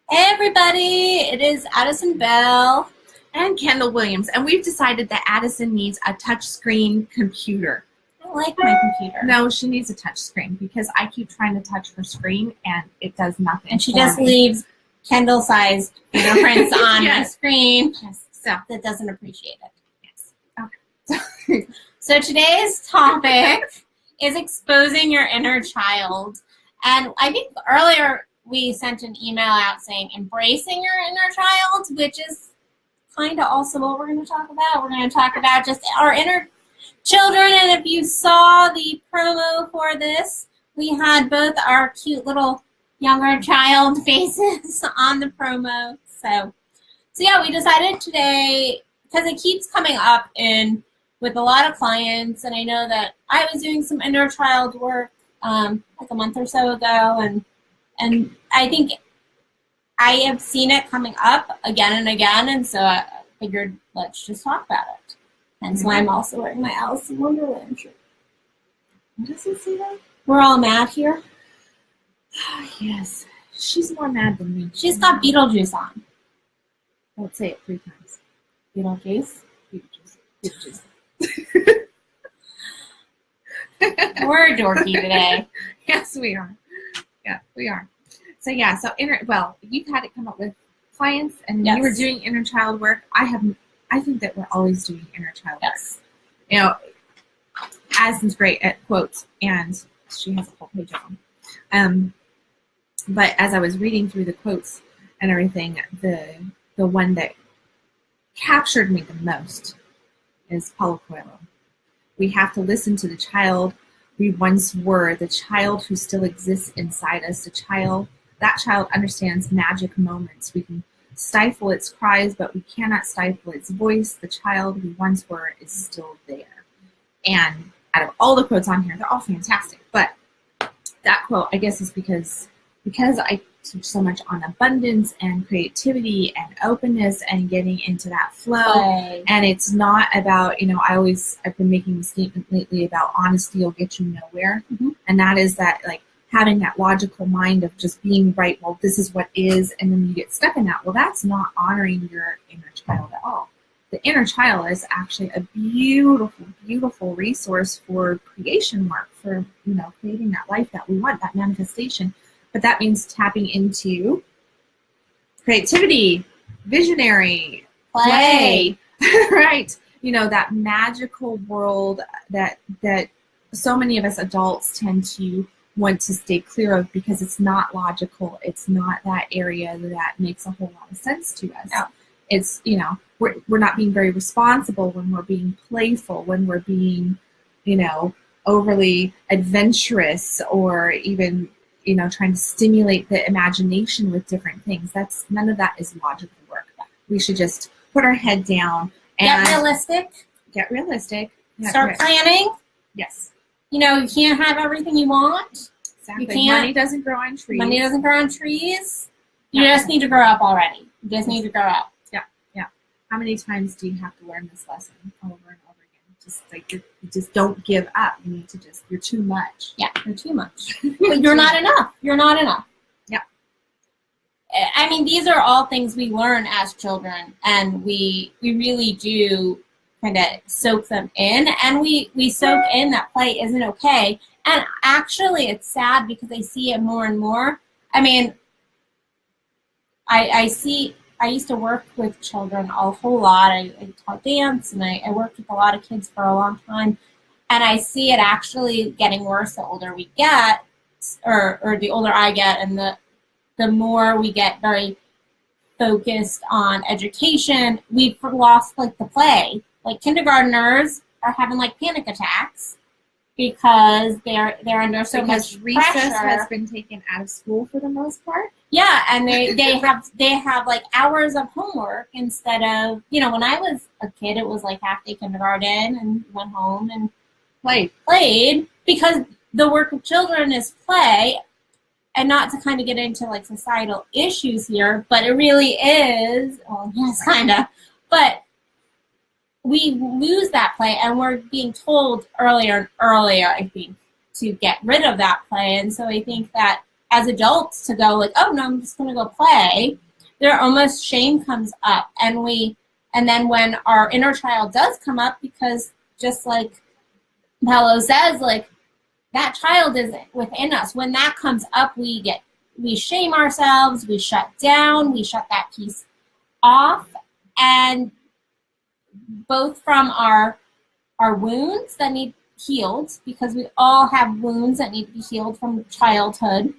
Hey everybody, it is Addison Bell. And Kendall Williams, and we've decided that Addison needs a touchscreen computer. I like my computer. No, she needs a touchscreen because I keep trying to touch her screen and it does nothing. And she just leaves Kendall-sized fingerprints on my screen. Yes, so that doesn't appreciate it. yes. Okay. So today's topic is exposing your inner child. And I think earlier we sent an email out saying embracing your inner child, which is kind of also what we're going to talk about. We're going to talk about just our inner children. And if you saw the promo for this, we had both our cute little younger child faces on the promo. So yeah, we decided today, because it keeps coming up with a lot of clients, and I know that I was doing some inner child work like a month or so ago, and I think I have seen it coming up again and again, and so I figured let's just talk about it. Hence why I'm also wearing my Alice in Wonderland shirt. Does it say that? We're all mad here. Yes. She's more mad than me. She's got Beetlejuice on. Don't say it 3 times. Beetlejuice? Beetlejuice. We're dorky today. Yes, we are. Yeah, we are. So yeah, you've had it come up with clients, and Yes. you were doing inner child work. I think that we're always doing inner child work. Yes. You know, Addison's great at quotes, and she has a whole page of them. But as I was reading through the quotes and everything, the one that captured me the most is Paulo Coelho. We have to listen to the child we once were, the child who still exists inside us, that child understands magic moments. We can stifle its cries, but we cannot stifle its voice. The child we once were is still there. And out of all the quotes on here, they're all fantastic. But that quote, I guess, is because I teach so much on abundance and creativity and openness and getting into that flow. Play. And it's not about, I've been making the statement lately about honesty will get you nowhere. Mm-hmm. And that is that, like, having that logical mind of just being right, well, this is what is, and then you get stuck in that. Well, that's not honoring your inner child at all. The inner child is actually a beautiful, beautiful resource for creation work, for, creating that life that we want, that manifestation. But that means tapping into creativity, visionary, play, right? That magical world that so many of us adults tend to want to stay clear of because it's not logical. It's not that area that makes a whole lot of sense to us. Yeah. It's, we're not being very responsible when we're being playful, when we're being, overly adventurous, or even, trying to stimulate the imagination with different things. None of that is logical work. We should just put our head down and Get realistic. Yeah, Start planning. Yes. You can't have everything you want. Exactly. You can't. Money doesn't grow on trees. Money doesn't grow on trees. You just need to grow up already. You just need to grow up. Yeah. How many times do you have to learn this lesson over and over again? Just like you just don't give up. You need to you're too much. Yeah, you're too much. But you're not enough. You're not enough. Yeah. I mean, these are all things we learn as children, and we really do kind of soak them in, and we soak in that play isn't okay. And actually, it's sad because I see it more and more. I mean, I used to work with children a whole lot. I taught dance, and I worked with a lot of kids for a long time. And I see it actually getting worse the older we get, or the older I get, and the more we get very focused on education, we've lost, like, the play. Like, kindergartners are having, like, panic attacks because they're under so much recess pressure. has been taken out of school for the most part. Yeah, and they have like hours of homework instead of, when I was a kid, it was like half day kindergarten and went home and played, because the work of children is play. And not to kind of get into like societal issues here, but it really is, well, yes, kind of, but we lose that play, and we're being told earlier and earlier, I think, to get rid of that play. And so I think that as adults to go like, oh no, I'm just going to go play, there almost shame comes up. And then when our inner child does come up, because just like Paolo says, like that child is within us. When that comes up, we shame ourselves, we shut down, we shut that piece off. And both from our wounds that need healed, because we all have wounds that need to be healed from childhood,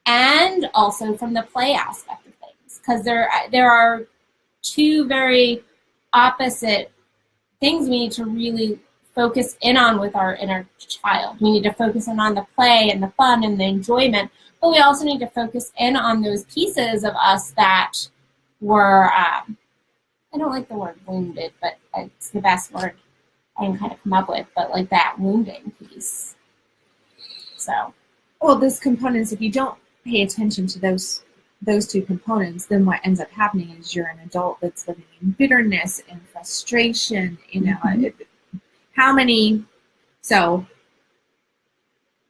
and also from the play aspect of things, because there are two very opposite things we need to really focus in on with our inner child. We need to focus in on the play and the fun and the enjoyment, but we also need to focus in on those pieces of us that were, I don't like the word wounded, but it's the best word I can kind of come up with, but like that wounding piece. So. Well, those components, if you don't pay attention to those two components, then what ends up happening is you're an adult that's living in bitterness and frustration. You know, how many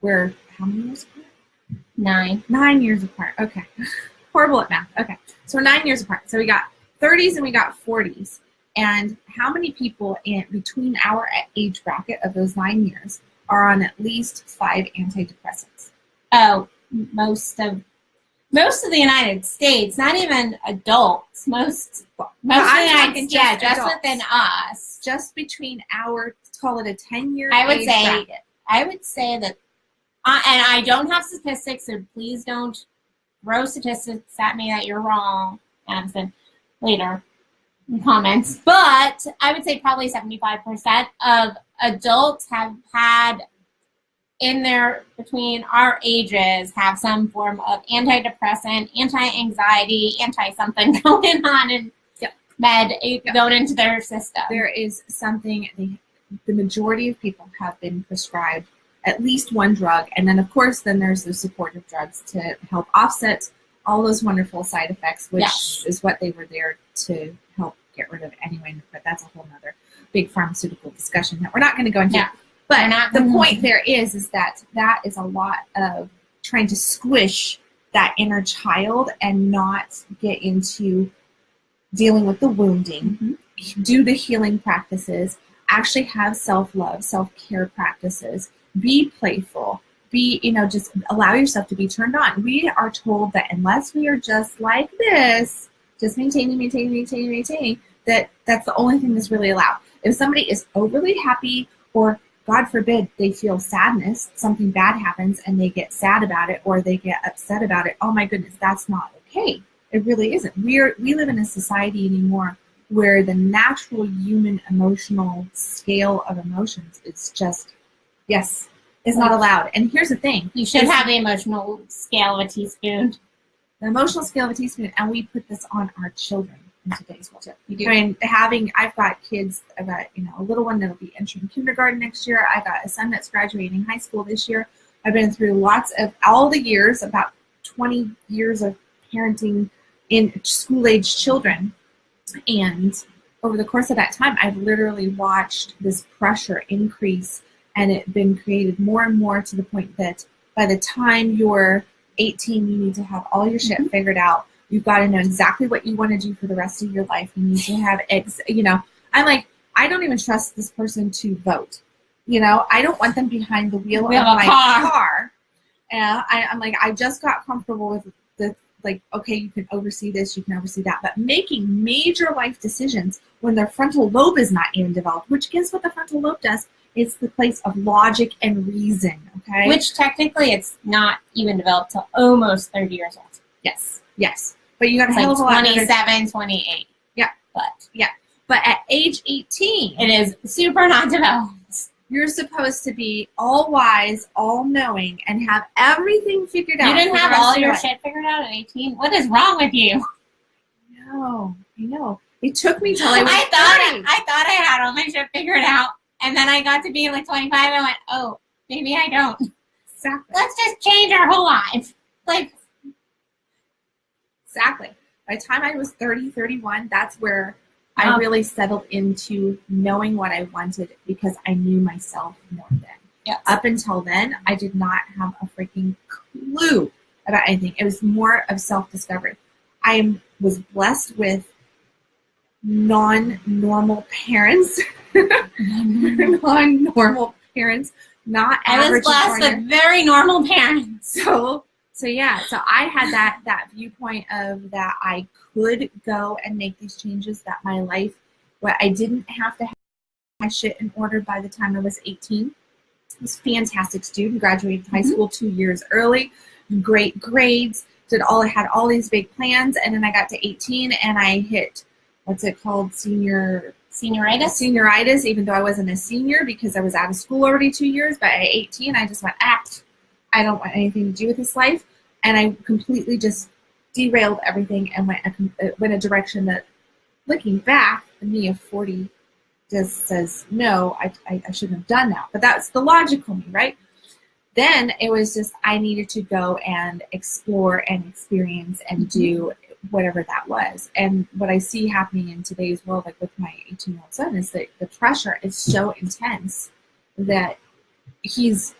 years apart? 9. 9 years apart. Okay. Horrible at math. Okay. So we're 9 years apart. So we got 30s and we got 40s. And how many people between our age bracket of those 9 years are on at least 5 antidepressants? Oh, most of the United States, not even adults. Most of the United States, just within us. Just between our, let's call it a 10-year I would say that, and I don't have statistics, so please don't throw statistics at me that you're wrong, Madison, later in comments. But I would say probably 75% of adults have had between our ages, have some form of antidepressant, anti-anxiety, anti-something going on in med going into their system. There is something, the majority of people have been prescribed at least one drug, and then of course there's the supportive drugs to help offset all those wonderful side effects, which is what they were there to help get rid of anyway, but that's a whole nother big pharmaceutical discussion that we're not going to go into. Yeah. But the point there is that is a lot of trying to squish that inner child and not get into dealing with the wounding, do the healing practices, actually have self-love, self-care practices, be playful, just allow yourself to be turned on. We are told that unless we are just like this, just maintaining, that's the only thing that's really allowed. If somebody is overly happy, or God forbid, they feel sadness, something bad happens and they get sad about it or they get upset about it, oh my goodness, that's not okay. It really isn't. We live in a society anymore where the natural human emotional scale of emotions is just, is not allowed. And here's the thing. You should have the emotional scale of a teaspoon. The emotional scale of a teaspoon, and we put this on our children in today's world. You do. I mean, I've got kids, I've got, a little one that'll be entering kindergarten next year. I got a son that's graduating high school this year. I've been through lots of, all the years, about 20 years of parenting in school-age children. And over the course of that time, I've literally watched this pressure increase, and it been created more and more to the point that by the time you're 18, you need to have all your shit figured out. You've got to know exactly what you want to do for the rest of your life. You need to have, I'm like, I don't even trust this person to vote. I don't want them behind the wheel of my car. And I'm like, I just got comfortable with okay, you can oversee this, you can oversee that. But making major life decisions when their frontal lobe is not even developed, which guess what the frontal lobe does? It's the place of logic and reason, okay? Which technically it's not even developed till almost 30 years old. Yes. But you got a hell of a lot. 27, 28. Yeah. But at age 18, it is super not developed. You're supposed to be all wise, all knowing, and have everything figured out. You didn't have all your shit figured out at 18? What is wrong with you? No, I know. It took me till I was 30. I thought I had all my shit figured out, and then I got to be like 25 and went, oh, maybe I don't. Exactly. Let's just change our whole life. Exactly. By the time I was 30, 31, that's where I really settled into knowing what I wanted, because I knew myself more then. Yes. Up until then, I did not have a freaking clue about anything. It was more of self-discovery. Was blessed with non-normal parents. Non-normal parents, not I was average. blessed with very normal parents. So yeah, so I had that viewpoint of that I could go and make these changes, that my life, what I didn't have to have my shit in order by the time I was 18. I was a fantastic student, graduated high school 2 years early, great grades, had all these big plans, and then I got to 18 and I hit, what's it called, senioritis, even though I wasn't a senior because I was out of school already 2 years, but at 18 I just went, I don't want anything to do with this life, and I completely just derailed everything and went a direction that, looking back, me of 40 just says, no, I shouldn't have done that. But that's the logical me, right? Then it was just I needed to go and explore and experience and do whatever that was. And what I see happening in today's world, like with my 18-year-old son, is that the pressure is so intense that he's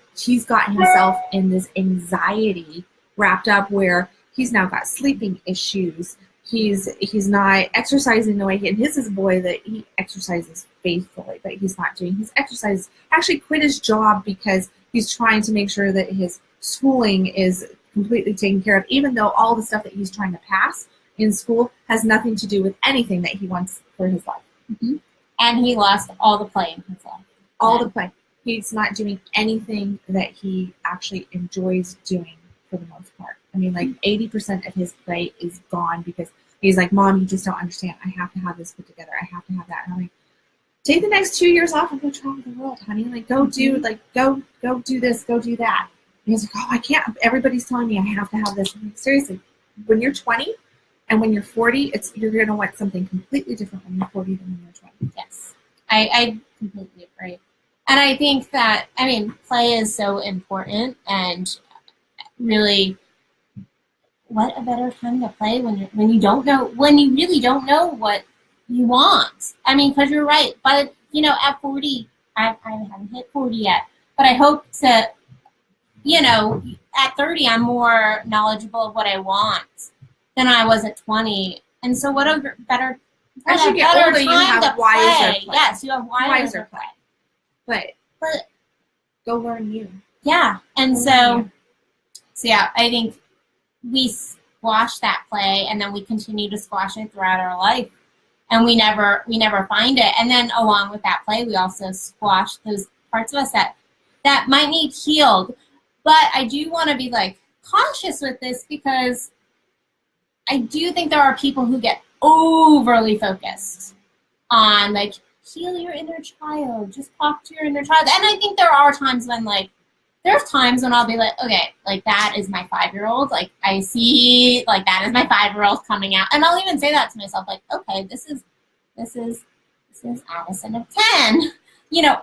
got himself in this anxiety wrapped up where he's now got sleeping issues. He's not exercising the way and his is a boy that he exercises faithfully, but he's not doing his exercise. Actually quit his job because he's trying to make sure that his schooling is completely taken care of, even though all the stuff that he's trying to pass in school has nothing to do with anything that he wants for his life. Mm-hmm. And he lost all the play in his life. All the play. He's not doing anything that he actually enjoys doing for the most part. I mean, like 80% of his play is gone because he's like, Mom, you just don't understand. I have to have this put together. I have to have that. And I'm like, take the next 2 years off and go travel the world, honey. Like, go do this, go do that. And he's like, oh, I can't. Everybody's telling me I have to have this. I'm like, seriously, when you're 20 and when you're 40, you're going to want something completely different when you're 40 than when you're 20. Yes, I completely agree. And I think that, I mean, play is so important, and really, what a better time to play when you really don't know what you want. I mean, because you're right, but at 40, I haven't hit 40 yet, but I hope to, at 30, I'm more knowledgeable of what I want than I was at 20. And so what a better As you get older, you have wiser play. Yes, you have wiser play. But go learn you. Yeah, and so yeah, I think we squash that play, and then we continue to squash it throughout our life, and we never find it. And then along with that play, we also squash those parts of us that might need healed. But I do want to be cautious with this, because I do think there are people who get overly focused on heal your inner child, just talk to your inner child. And I think there are times when there's times when I'll be okay, that is my 5-year-old. I see, that is my 5-year-old coming out. And I'll even say that to myself, okay, this is Allison of 10.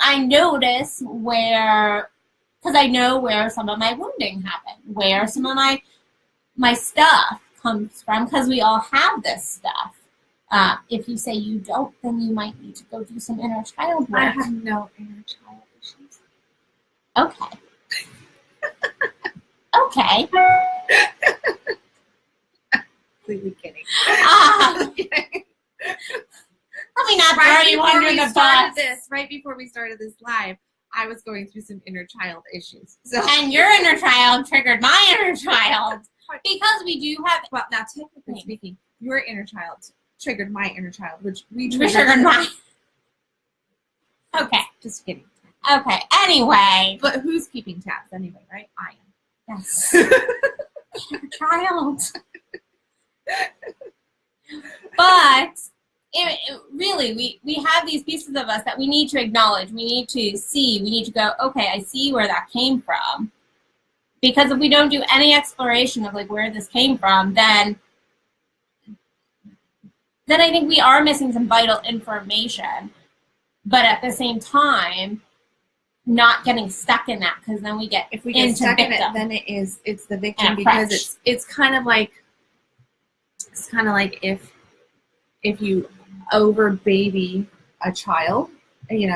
I notice because I know where some of my wounding happened, where some of my stuff comes from, because we all have this stuff. If you say you don't, then you might need to go do some inner child work. I have no inner child issues. Okay. Okay. Completely kidding. Probably not throw you under the bus. Right before we started this live, I was going through some inner child issues. And your inner child triggered my inner child, because we do have. Well, now technically speaking, your inner child triggered my inner child, which we triggered mine. Okay. Just kidding. Okay. Anyway. But who's keeping tabs anyway, right? I am. Yes. Inner child. But really, we have these pieces of us that we need to acknowledge. We need to see. We need to go, okay, I see where that came from. Because if we don't do any exploration of where this came from, then I think we are missing some vital information. But at the same time, not getting stuck in that, because then we get if we get into stuck victim. in it, then it's the victim, because it's kind of like if you over baby a child, you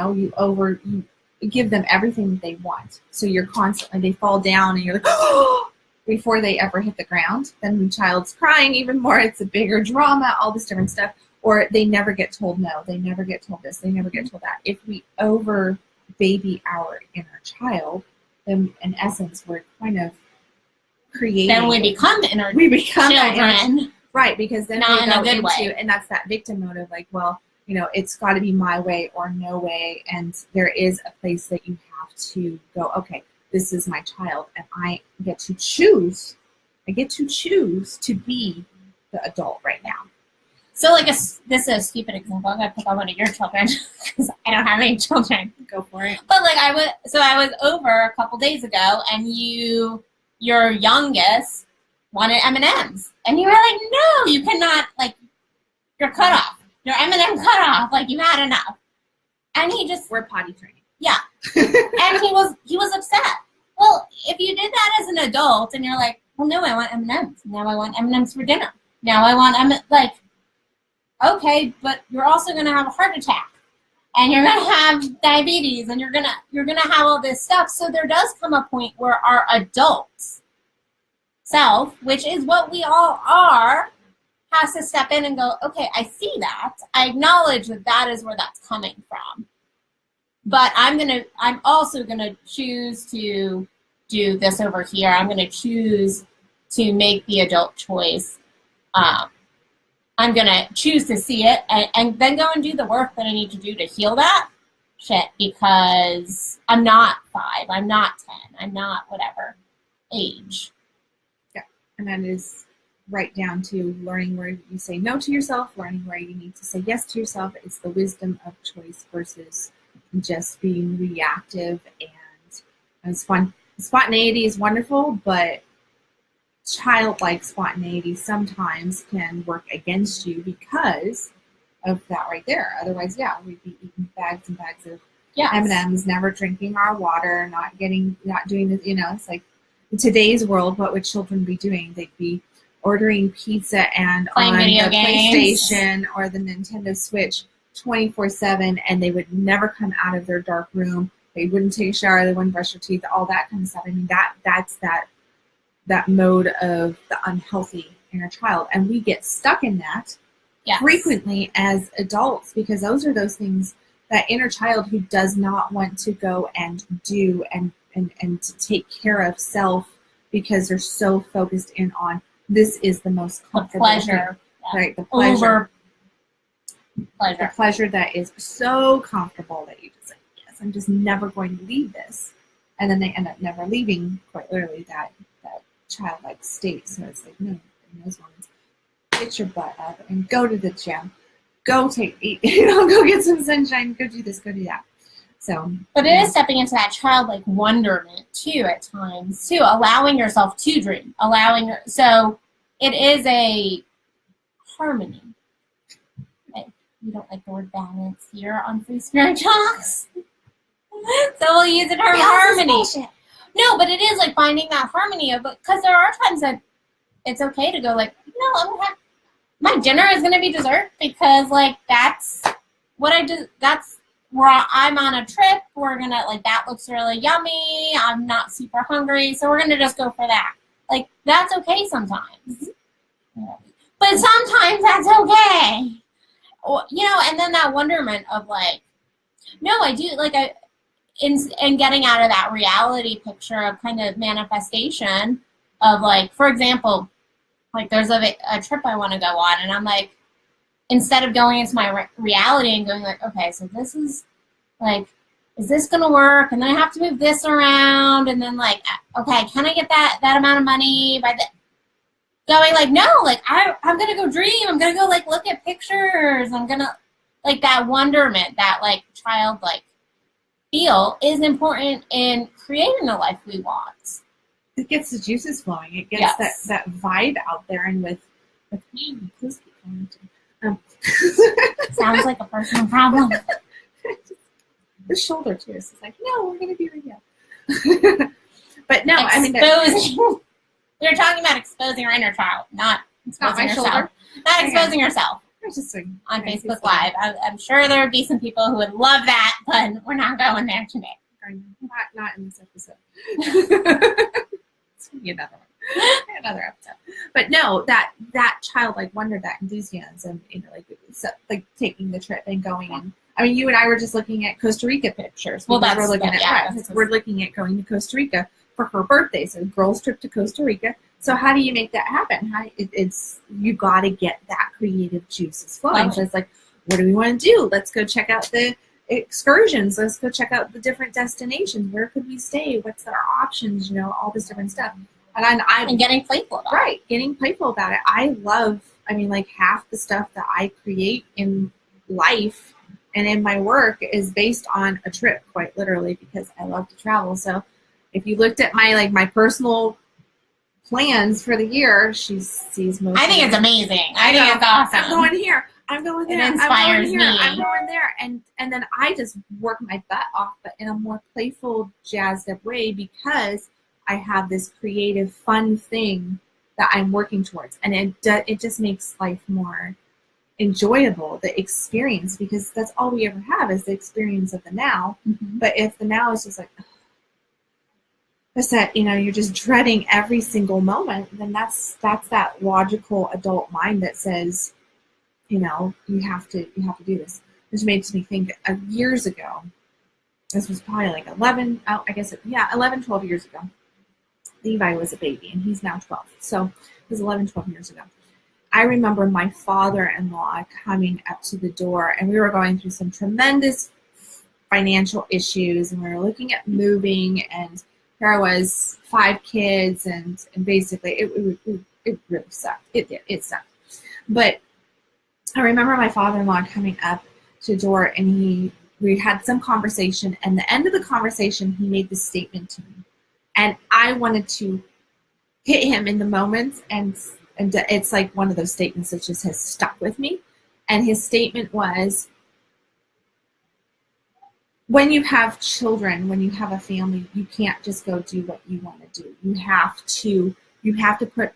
give them everything that they want, so you're constantly, they fall down and you're like, oh, before they ever hit the ground. Then the child's crying even more. It's a bigger drama, all this different stuff. Or they never get told no. They never get told this. They never get told that. If we over baby our inner child, then in essence we're kind of creating. Then we become inner children. Right, because then not we in a go good into, way. and that's that victim mode of like, well, it's got to be my way or no way. And there is a place that you have to go, okay, this is my child, and I get to choose. I get to choose to be the adult right now. So, like, this is a stupid example. I'm going to pick on one of your children because I don't have any children. Go for it. But, like, I was over a couple days ago, and your youngest wanted M&Ms. And you were like, no, you cannot, like, you're cut off. Your M&M cut off. Like, you had enough. And he just... We're potty training. Yeah. And he was upset. Well, if you did that as an adult, and you're like, well, no, I want M&Ms. Now I want M&Ms for dinner. Now I want like... Okay, but you're also going to have a heart attack, and you're going to have diabetes, and you're going to have all this stuff. So there does come a point where our adult self, which is what we all are, has to step in and go, okay, I see that. I acknowledge that is where that's coming from. But I'm also going to choose to do this over here. I'm going to choose to make the adult choice. I'm going to choose to see it and then go and do the work that I need to do to heal that shit, because I'm not 5, I'm not 10, I'm not whatever age. Yeah, and that is right down to learning where you say no to yourself, learning where you need to say yes to yourself. It's the wisdom of choice versus just being reactive. And it's fun. Spontaneity is wonderful, but childlike spontaneity sometimes can work against you because of that right there. Otherwise, yeah, we'd be eating bags and bags of M&Ms, never drinking our water, not doing this. It's like in today's world, what would children be doing? They'd be ordering pizza and playing on video the games. PlayStation or the Nintendo Switch 24/7, and they would never come out of their dark room. They wouldn't take a shower. They wouldn't brush their teeth. All that kind of stuff. I mean, that's that mode of the unhealthy inner child. And we get stuck in that frequently as adults, because those are those things, that inner child who does not want to go and do and to take care of self, because they're so focused in on this is the most comfortable pleasure. Thing, right? The pleasure. Pleasure. The pleasure that is so comfortable that you just like, yes, I'm just never going to leave this. And then they end up never leaving, quite literally, that childlike state. So it's like, no, in those moments, get your butt up and go to the gym, go get some sunshine, go do this, go do that. So, but it is stepping into that childlike wonderment too at times too, allowing yourself to dream, so it is a harmony. We don't like the word balance here on Free Spirit Talks, so we'll use it for harmony. No, but it is like finding that harmony of, because there are times that it's okay to go like, no, I'm gonna have, my dinner is gonna be dessert, because like that's what I do. That's where I'm on a trip. We're gonna like, that looks really yummy. I'm not super hungry, so we're gonna just go for that. Like, that's okay sometimes. But sometimes that's okay. And then that wonderment of like, no, I do, like, in getting out of that reality picture of kind of manifestation of like, for example, like there's a trip I want to go on, and I'm like, instead of going into my reality and going like, okay, so this is like, is this going to work? And then I have to move this around, and then like, okay, can I get that amount of money by the, going like, no, like I'm going to go dream. I'm going to go like look at pictures. I'm going to, like, that wonderment, that like childlike feel is important in creating the life we want. It gets the juices flowing. It gets that vibe out there, and with man, please keep going. Sounds like a personal problem. The shoulder too. It's like, no, we're gonna be real. But no, exposing. We were talking about exposing your inner child, not exposing yourself. Shoulder. Not exposing yourself. On Facebook Live. I'm sure there would be some people who would love that, but we're not going there today. Not in this episode. It's gonna be another Another episode. But no, that childlike wonder, that enthusiasm, like taking the trip and going. And I mean, you and I were just looking at Costa Rica pictures. Well, we're looking we're looking at going to Costa Rica for her birthday. So girls trip to Costa Rica. So how do you make that happen? You got to get that creative juices flowing. So it's like, what do we want to do? Let's go check out the excursions. Let's go check out the different destinations. Where could we stay? What's our options? All this different stuff. And getting playful about it. Getting playful about it. Half the stuff that I create in life and in my work is based on a trip, quite literally, because I love to travel. So if you looked at my personal plans for the year, she sees most. I think it's amazing. I think it's awesome. I'm going here. I'm going there. It inspires me. I'm going there. And then I just work my butt off, but in a more playful, jazzed up way, because I have this creative, fun thing that I'm working towards. And it just makes life more enjoyable, the experience, because that's all we ever have is the experience of the now. Mm-hmm. But if the now is just like, you're just dreading every single moment, then that's that logical adult mind that says, you have to do this. Which makes me think of years ago. This was probably 11, 12 years ago. Levi was a baby, and he's now 12. So it was 11, 12 years ago. I remember my father-in-law coming up to the door, and we were going through some tremendous financial issues, and we were looking at moving, and here I was, 5 kids, and basically it really sucked. It did. It sucked. But I remember my father-in-law coming up to the door, and we had some conversation, and the end of the conversation, he made this statement to me. And I wanted to hit him in the moment, and it's like one of those statements that just has stuck with me. And his statement was, when you have children, when you have a family, you can't just go do what you want to do. You have to put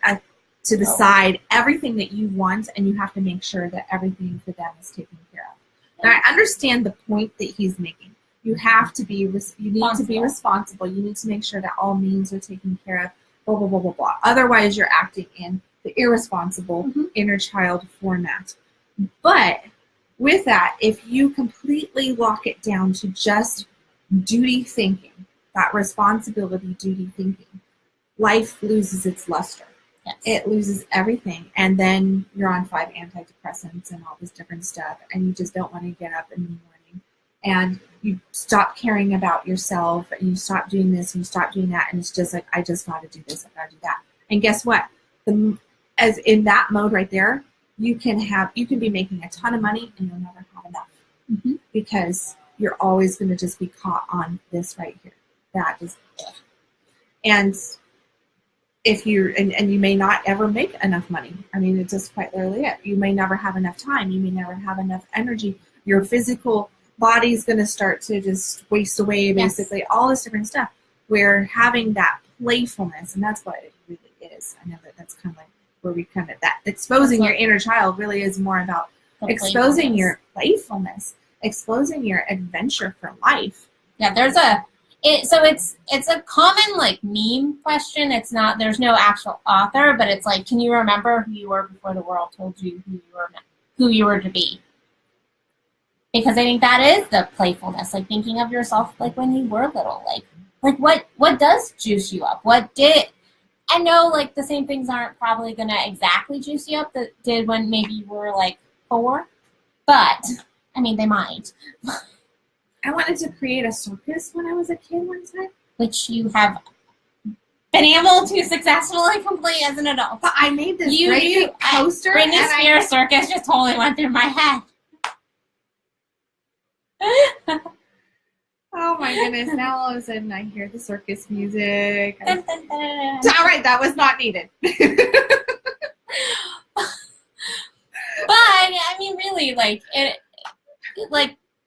to the side everything that you want, and you have to make sure that everything for them is taken care of. Now, I understand the point that he's making. You need to be responsible. You need to make sure that all means are taken care of, blah, blah, blah, blah, blah. Otherwise, you're acting in the irresponsible inner child format. But with that, if you completely lock it down to just duty thinking, that responsibility duty thinking, life loses its luster. Yes. It loses everything. And then you're on 5 antidepressants and all this different stuff, and you just don't want to get up in the morning. And you stop caring about yourself, and you stop doing this, and you stop doing that, and it's just like, I just got to do this, I got to do that. And guess what? As in that mode right there, you can be making a ton of money, and you'll never have enough, because you're always going to just be caught on this right here. That is, and if you may not ever make enough money. I mean, it's just quite literally it. You may never have enough time. You may never have enough energy. Your physical body's going to start to just waste away, basically, all this different stuff. We're having that playfulness, and that's what it really is. I know that's kind of like where we come at that. Exposing your inner child really is more about exposing your playfulness, exposing your adventure for life. Yeah, it's a common meme question. There's no actual author, but it's like, can you remember who you were before the world told you who you were to be? Because I think that is the playfulness, thinking of yourself when you were little, what does juice you up? I know the same things aren't probably going to exactly juice you up that did when maybe you were 4, but I mean, they might. I wanted to create a circus when I was a kid one time. Which you have been able to successfully complete as an adult. But I made this great coaster. Britney Spears circus just totally went through my head. Oh my goodness, now all of a sudden I hear the circus music. Dun, dun, dun. All right, that was not needed. But, I mean, really,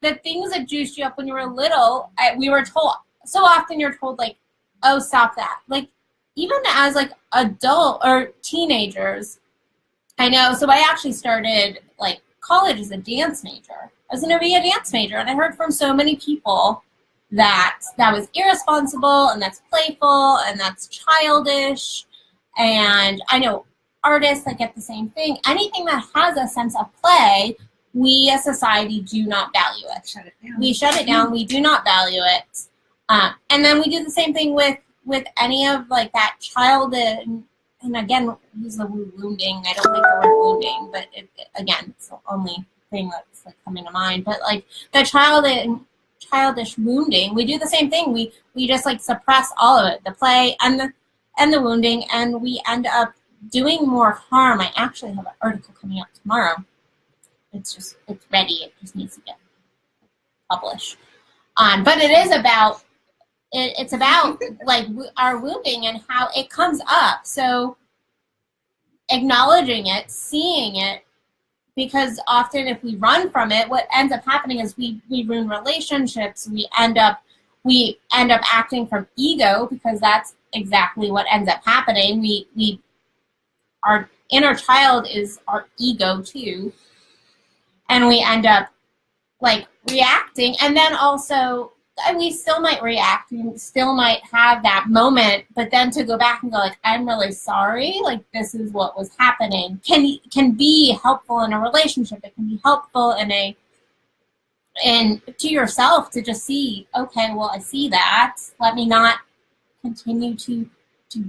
the things that juiced you up when you were little, we were told, so often you're told, oh, stop that. Even as, adult or teenagers, I know, so I actually started, college as a dance major. I was going to be a dance major, and I heard from so many people that was irresponsible, and that's playful, and that's childish, And I know artists that get the same thing. Anything that has a sense of play, we as society do not value it. Shut it down. We shut it down. We do not value it. And then we do the same thing with any of like that child, and again, use the word wounding. I don't like the word wounding, but again, it's the only thing that's like coming to mind. But like the childish wounding, we do the same thing. We just like suppress all of it, the play and the wounding, and we end up doing more harm. I actually have an article coming out tomorrow. It's ready. It just needs to get published. But it is about. It's about like our wounding and how it comes up. So acknowledging it, seeing it, because often if we run from it, what ends up happening is we ruin relationships. We end up acting from ego, because that's exactly what ends up happening. Our inner child is our ego too, and we end up like reacting, and then also. And we still might react, we still might have that moment, but then to go back and go like, I'm really sorry, like this is what was happening, can be helpful in a relationship. It can be helpful and to yourself to just see, okay, well, I see that. Let me not continue to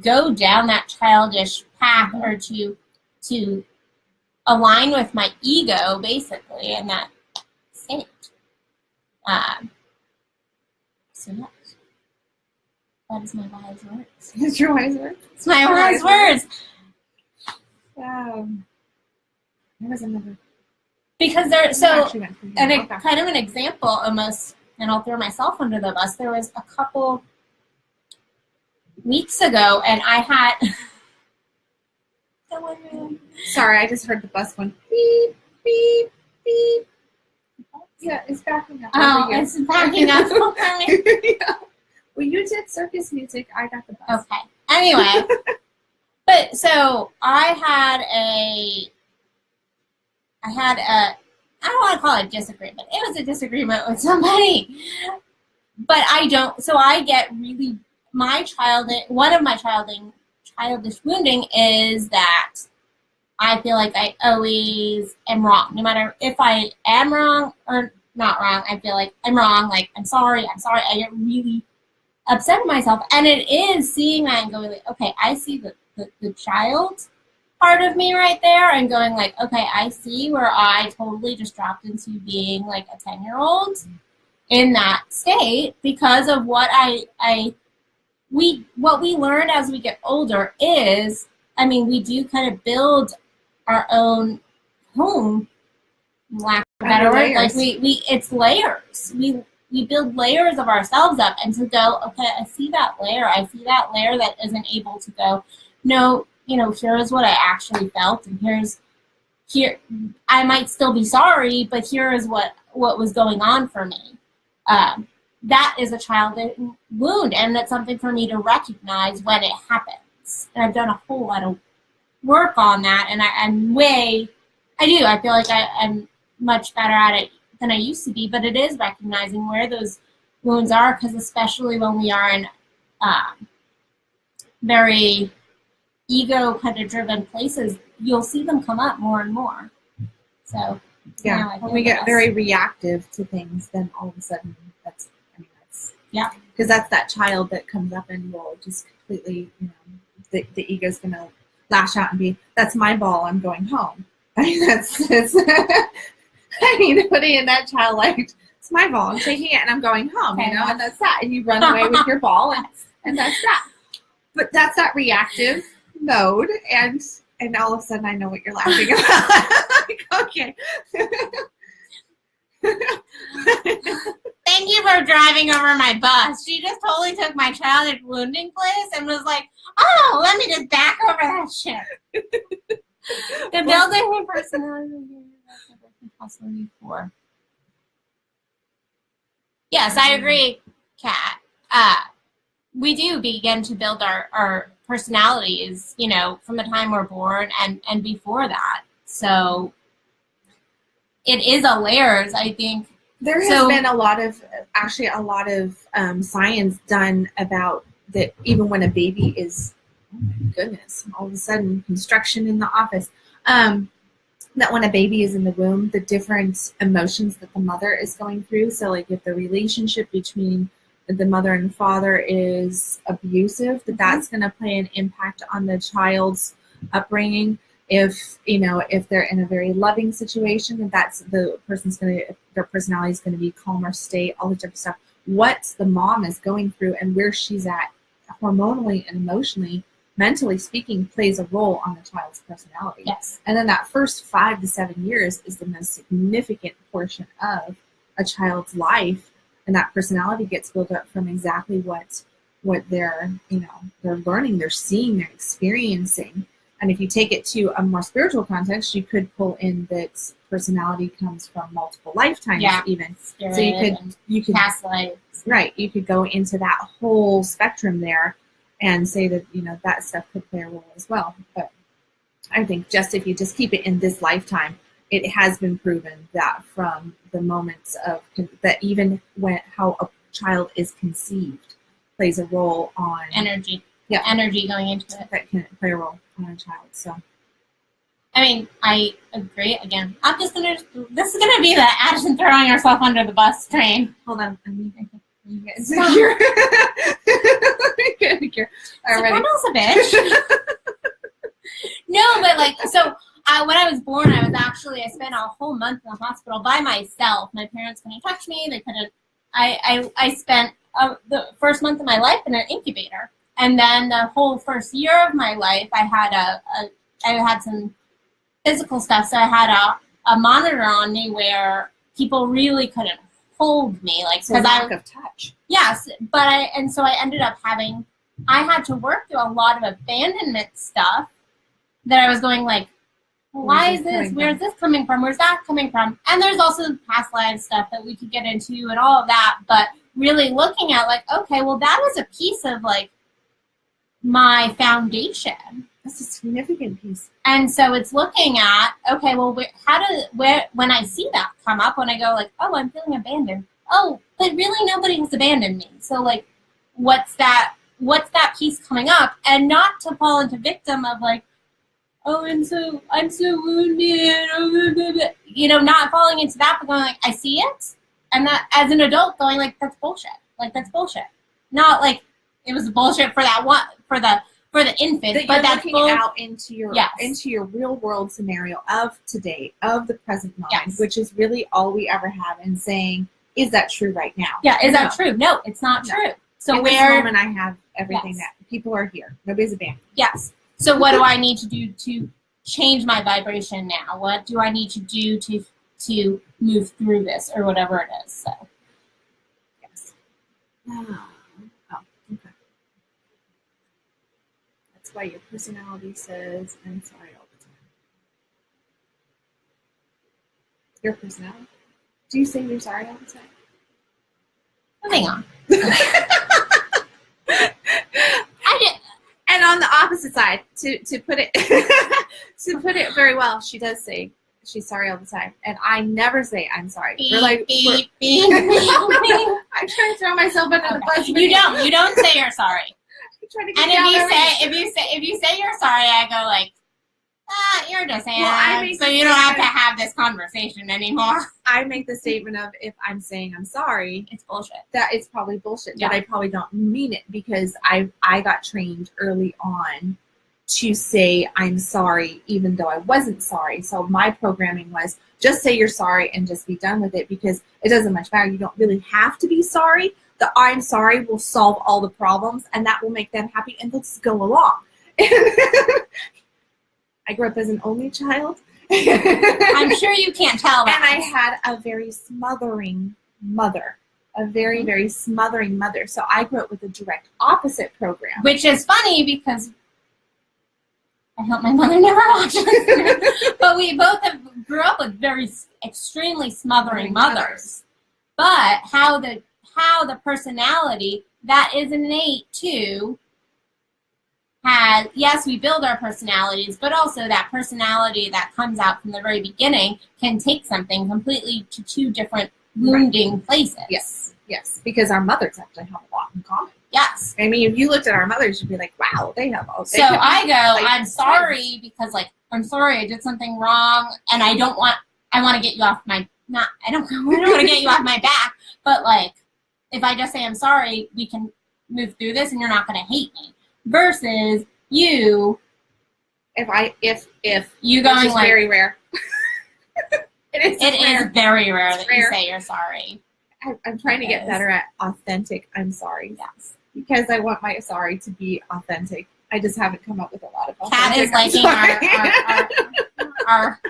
go down that childish path, or to align with my ego, basically, in that state. So yes, that is my wise words. It's your wise words? It's my wise words. There was another. Because kind of an example almost, and I'll throw myself under the bus. There was a couple weeks ago, and I had. Sorry, I just heard the bus going beep, beep, beep. Yeah, it's backing up. Oh, it's backing up. Yeah. Well, you did circus music. I got the bus. Okay. Anyway, but so I had a, I don't want to call it a disagreement. It was a disagreement with somebody, but I get really, one of my childish wounding is that I feel like I always am wrong. No matter if I am wrong or not wrong, I feel like I'm wrong. Like, I'm sorry. I get really upset at myself. And it is seeing that and going like, okay, I see the child part of me right there, and going like, okay, I see where I totally just dropped into being like a 10-year-old in that state because of what what we learn as we get older is, I mean, we do kind of build our own home, lack of a better word. Like it's layers. We build layers of ourselves up, and to go, okay, I see that layer that isn't able to go, no, here is what I actually felt, and here I might still be sorry, but here is what was going on for me. That is a childhood wound, and that's something for me to recognize when it happens. And I've done a whole lot of work on that, and I feel like I'm much better at it than I used to be, but it is recognizing where those wounds are, because especially when we are in very ego kind of driven places, you'll see them come up more and more. So yeah, when we get very reactive to things, then all of a sudden yeah, because that's that child that comes up and will just completely, the ego's gonna lash out and be, that's my ball, I'm going home. I mean, that's putting in that child like, it's my ball, I'm taking it and I'm going home, and that's that. And you run away with your ball, and that's that. But that's that reactive mode, and all of a sudden I know what you're laughing about. Like, okay. Thank you for driving over my bus. She just totally took my childhood wounding place and was like, oh, let me just back over that shit. The building her personality possibly before. Yes, I agree, Kat. We do begin to build our personalities, from the time we're born and before that. So it is a layers, I think. There has been a lot of science done about that. Even when a baby is my goodness, all of a sudden construction in the office. That when a baby is in the womb, the different emotions that the mother is going through. So like if the relationship between the mother and father is abusive, that's going to play an impact on the child's upbringing. If they're in a very loving situation, that's the person's their personality is going to be calmer state, all the different stuff. What the mom is going through and where she's at hormonally and emotionally, mentally speaking, plays a role on the child's personality. Yes. And then that first 5 to 7 years is the most significant portion of a child's life, and that personality gets built up from exactly what they're they're learning, they're seeing, they're experiencing. And if you take it to a more spiritual context, you could pull in that personality comes from multiple lifetimes, even. Spirit, so you could past lives. Right. You could go into that whole spectrum there and say that that stuff could play a role as well. But I think if you just keep it in this lifetime, it has been proven that from the moments of that, even how a child is conceived plays a role on energy. Yeah, energy going into it. That can play a role on a child. So, I mean, I agree. Again, this is gonna be the Addison throwing herself under the bus train. Hold on, you get insecure. Get insecure. All right, Sopranos a bitch. No, but when I was born, I spent a whole month in the hospital by myself. My parents couldn't touch me. They couldn't. I spent the first month of my life in an incubator. And then the whole first year of my life, I had some physical stuff. So I had a monitor on me where people really couldn't hold me, lack of touch. Yes, so I ended up I had to work through a lot of abandonment stuff that I was going why is this? Where's this coming from? Where's that coming from? And there's also past life stuff that we could get into and all of that. But really looking at okay, well that was a piece of my foundation. That's a significant piece. And so it's looking at, okay, well, when I see that come up, when I go oh, I'm feeling abandoned. Oh, but really nobody has abandoned me. So what's that piece coming up? And not to fall into victim of oh, I'm so wounded. Not falling into that, but going I see it. And that as an adult going that's bullshit. That's bullshit. Not it was bullshit for that one, for the infant, but that's looking out into your real world scenario of today, of the present moment, which is really all we ever have, and saying, is that true right now? Yeah, is that true? No, it's not true. So in this moment, I have everything that people are here. Nobody's abandoned. Yes. So what do I need to do to change my vibration now? What do I need to do to move through this or whatever it is? So. Yes. Okay. That's why your personality says, I'm sorry all the time. Your personality? Do you say you're sorry all the time? Moving on. And on the opposite side, to put it to put it very well, she does say she's sorry all the time, and I never say I'm sorry. Beep, we're beep. I try to throw myself under the bus. You don't say you're sorry. And if you say you're sorry, I go you're just saying so you don't have to have this conversation anymore. I make the statement of, if I'm saying I'm sorry, it's bullshit. That it's probably bullshit. Yeah. But I probably don't mean it, because I got trained early on to say I'm sorry even though I wasn't sorry. So my programming was just say you're sorry and just be done with it, because it doesn't much matter. You don't really have to be sorry. The I'm sorry will solve all the problems, and that will make them happy, and they'll just go along. I grew up as an only child. I'm sure you can't tell that. And I had a very smothering mother. A very, very smothering mother. So I grew up with a direct opposite program. Which is funny, because I hope my mother never watches this. But we both grew up with very extremely smothering mothers. But how the personality that is innate too has, yes, we build our personalities, but also that personality that comes out from the very beginning can take something completely to two different wounding places. Yes, because our mothers actually have a lot in common. Yes. I mean, if you looked at our mothers, you'd be like, wow, they have all. So I go, I'm sorry because like I'm sorry I did something wrong, and I want to get you off my I don't want to get you off my back, but like if I just say I'm sorry, we can move through this, and you're not going to hate me. Versus you, if you going like very rare. It is very rare that rare. you say you're sorry. I'm trying to get better at authentic I'm sorry. Yes. Because I want my sorry to be authentic. I just haven't come up with a lot of Kat authentic. is liking our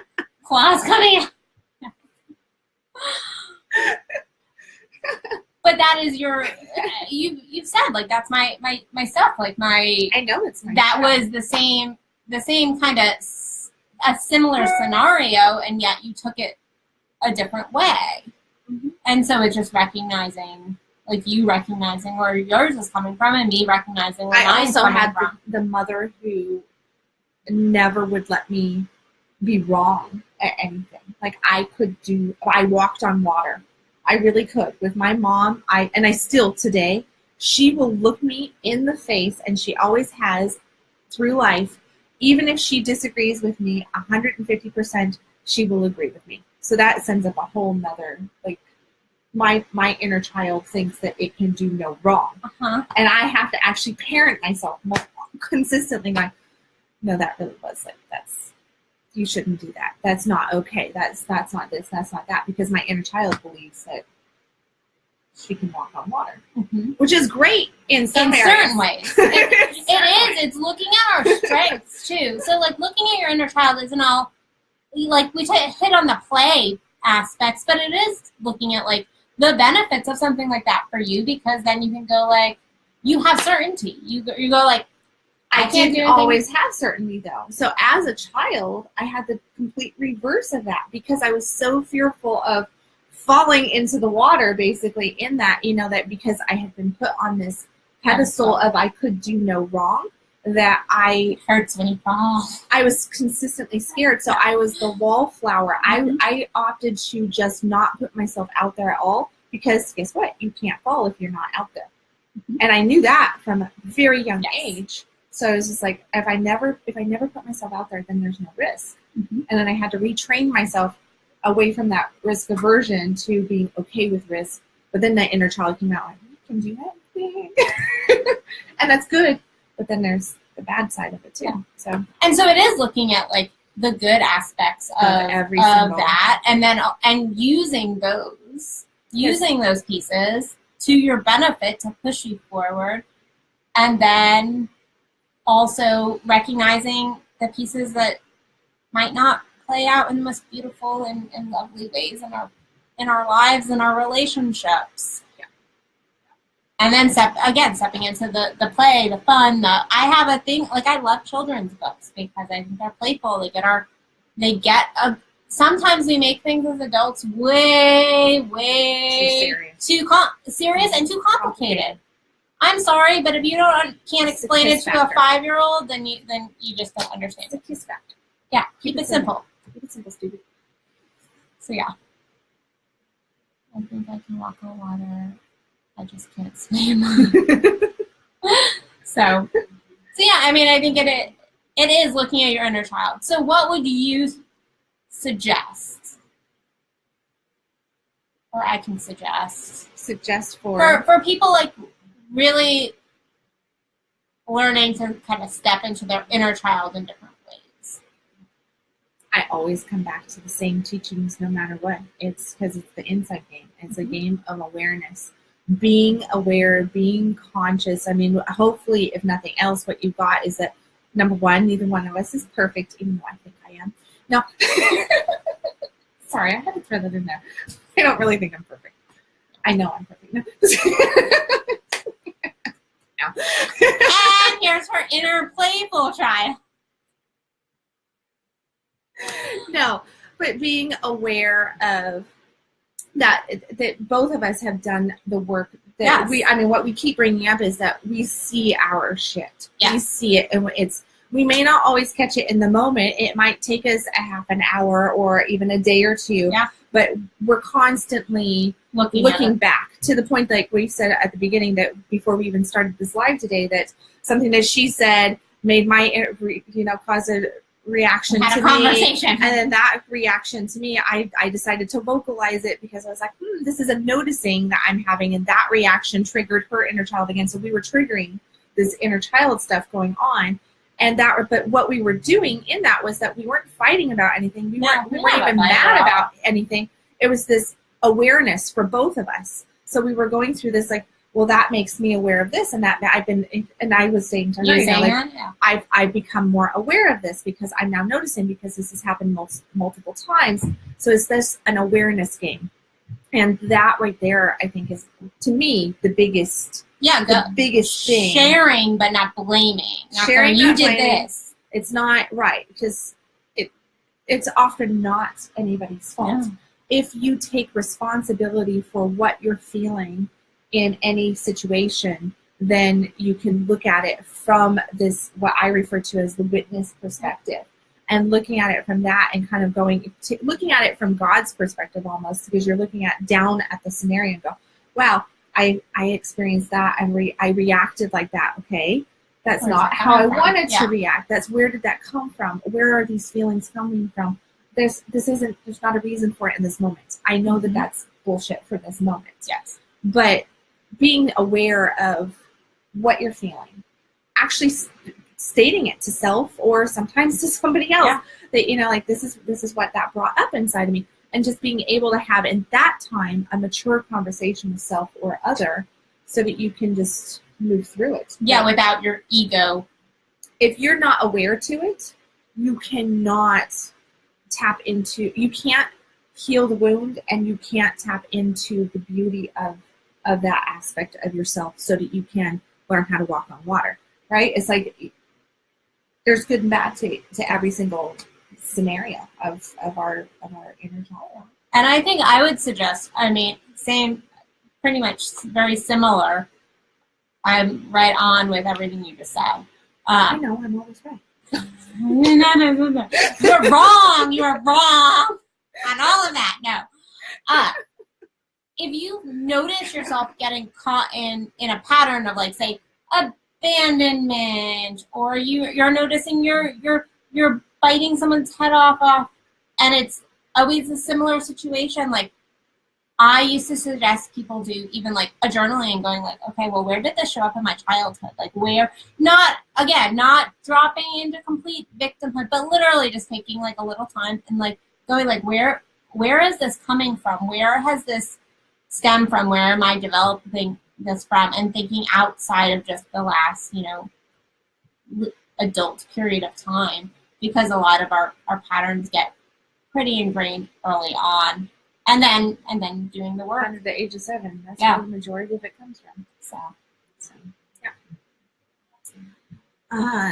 claws coming out. But that is your you've said like that's my stuff, like my I know it's my that stuff. was the same kind of a similar scenario, and yet you took it a different way. Mm-hmm. And so it's just recognizing, like you recognizing where yours is coming from, and me recognizing where I mine's also coming had from. the mother who never would let me be wrong at anything. Like I walked on water. I really could. With my mom, I still today, she will look me in the face, and she always has through life, even if she disagrees with me 150%, she will agree with me. So that sends up a whole nother, like, my inner child thinks that it can do no wrong. Uh-huh. And I have to actually parent myself more consistently going, no, that really was like, you shouldn't do that. That's not okay. That's not this, that's not that. Because my inner child believes that she can walk on water. Mm-hmm. Which is great in some areas. Certain ways. It is. It's looking at our strengths, too. So, like, looking at your inner child isn't all, like, we hit on the play aspects, but it is looking at, like, the benefits of something like that for you, because then you can go, like, you have certainty. You go like, I didn't always have certainty, though. So as a child, I had the complete reverse of that because I was so fearful of falling into the water, basically, in that, that because I had been put on this pedestal of I could do no wrong, that it hurts when you fall. I was consistently scared. So I was the wallflower. Mm-hmm. I opted to just not put myself out there at all because guess what? You can't fall if you're not out there. Mm-hmm. And I knew that from a very young age. So I was just like, if I never put myself out there, then there's no risk. Mm-hmm. And then I had to retrain myself away from that risk aversion to being okay with risk. But then that inner child came out like, you can do anything. And that's good. But then there's the bad side of it too. Yeah. So it is looking at like the good aspects of that, and then using those pieces to your benefit to push you forward, and then also recognizing the pieces that might not play out in the most beautiful and lovely ways in our lives and our relationships. Yeah. And then stepping into the play, the fun. I have a thing, like I love children's books because I think they're playful. Sometimes we make things as adults way too serious and too complicated. I'm sorry, but if you can't explain it to a 5-year-old, then you just don't understand. It's a kiss factor. Yeah, keep it simple. Keep it simple, stupid. So yeah, I think I can walk on water. I just can't swim. So yeah, I mean, I think it is looking at your inner child. So what would you suggest? Or I can suggest for people like really learning to kind of step into their inner child in different ways. I always come back to the same teachings no matter what. It's because it's the inside game. It's a game of awareness. Being aware, being conscious. I mean, hopefully, if nothing else, what you got is that, number one, neither one of us is perfect, even though I think I am. No. Sorry, I had to throw that in there. I don't really think I'm perfect. I know I'm perfect. No. No. And here's her inner playful child. No, but being aware of that both of us have done the work that what we keep bringing up is that we see our shit. Yes. We see it, and We may not always catch it in the moment. It might take us a half an hour or even a day or two. Yeah. But we're constantly looking back to the point, like we said at the beginning, that before we even started this live today, that something that she said made my, cause a reaction to me. And then that reaction to me, I decided to vocalize it because I was like, this is a noticing that I'm having, and that reaction triggered her inner child again. So we were triggering this inner child stuff going on. And but what we were doing in that was that we weren't fighting about anything. We weren't even mad about anything. It was this awareness for both of us. So we were going through this, like, well, that makes me aware of this, and that I was saying to her, I've become more aware of this because I'm now noticing, because this has happened multiple times. So it's this an awareness game, and that right there, I think, is, to me, the biggest. Yeah, the biggest thing. Sharing, but not blaming. Sharing, you did this. It's not right, because it's often not anybody's fault. Yeah. If you take responsibility for what you're feeling in any situation, then you can look at it from this, what I refer to as the witness perspective, and looking at it from that, and kind of looking at it from God's perspective almost, because you're looking down at the scenario and go, wow, I experienced that, and I reacted like that. Okay, that's not how I wanted to react. Where did that come from? Where are these feelings coming from? There's not a reason for it in this moment. I know that that's bullshit for this moment. Yes. But being aware of what you're feeling, actually stating it to self or sometimes to somebody else, that, like, this is what that brought up inside of me. And just being able to have, in that time, a mature conversation with self or other, so that you can just move through it. Yeah, without your ego. If you're not aware to it, you cannot tap into, you can't heal the wound, and you can't tap into the beauty of that aspect of yourself, so that you can learn how to walk on water, right? It's like there's good and bad to every single scenario of our inner child. And I think I would suggest, same, pretty much very similar. I'm right on with everything you just said. I know, I'm always right. No. You're wrong. You're wrong on all of that. No. If you notice yourself getting caught in a pattern of, like, say, abandonment, or you're noticing you're biting someone's head off, and it's always a similar situation. Like, I used to suggest people do even, like, a journaling, and going, like, okay, well, where did this show up in my childhood? Like, where, not dropping into complete victimhood, but literally just taking, like, a little time and, like, going, like, where is this coming from? Where has this stemmed from? Where am I developing this from? And thinking outside of just the last, adult period of time. Because a lot of our patterns get pretty ingrained early on, and then doing the work. Under the age of 7, that's where the majority of it comes from. So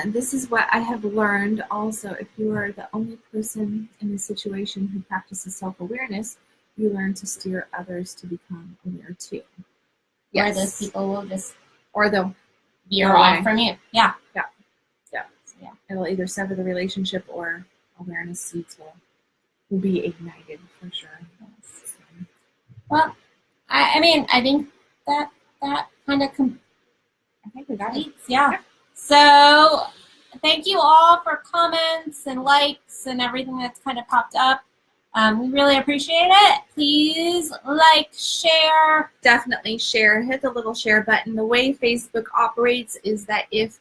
this is what I have learned also. If you are the only person in the situation who practices self-awareness, you learn to steer others to become aware too. Yes. Or those people will just, or they'll veer off from you. Yeah. It'll either sever the relationship, or awareness seeds will be ignited for sure. Yes. Well, I think that kind of I think we got it. Yeah. So thank you all for comments and likes and everything that's kind of popped up. We really appreciate it. Please like, share. Definitely share. Hit the little share button. The way Facebook operates is that if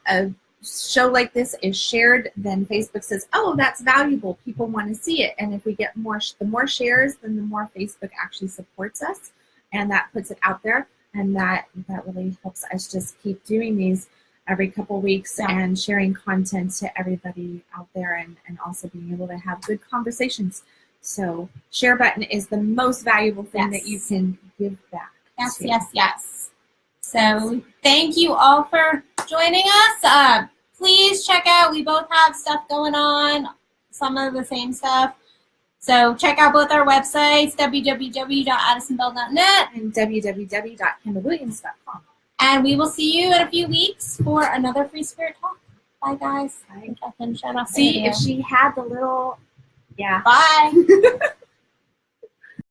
a show like this is shared, then Facebook says, oh, that's valuable. People want to see it. And if we get the more shares, then the more Facebook actually supports us. And that puts it out there. And that really helps us just keep doing these every couple weeks and sharing content to everybody out there, and also being able to have good conversations. So share button is the most valuable thing that you can give back. Yes. So thank you all for joining us. Please check out, we both have stuff going on, some of the same stuff. So check out both our websites, www.addisonbell.net and www.kendallwilliams.com. And we will see you in a few weeks for another Free Spirit Talk. Bye, guys. Bye. I think I can shut off the See, video. if she had the little, yeah. Bye.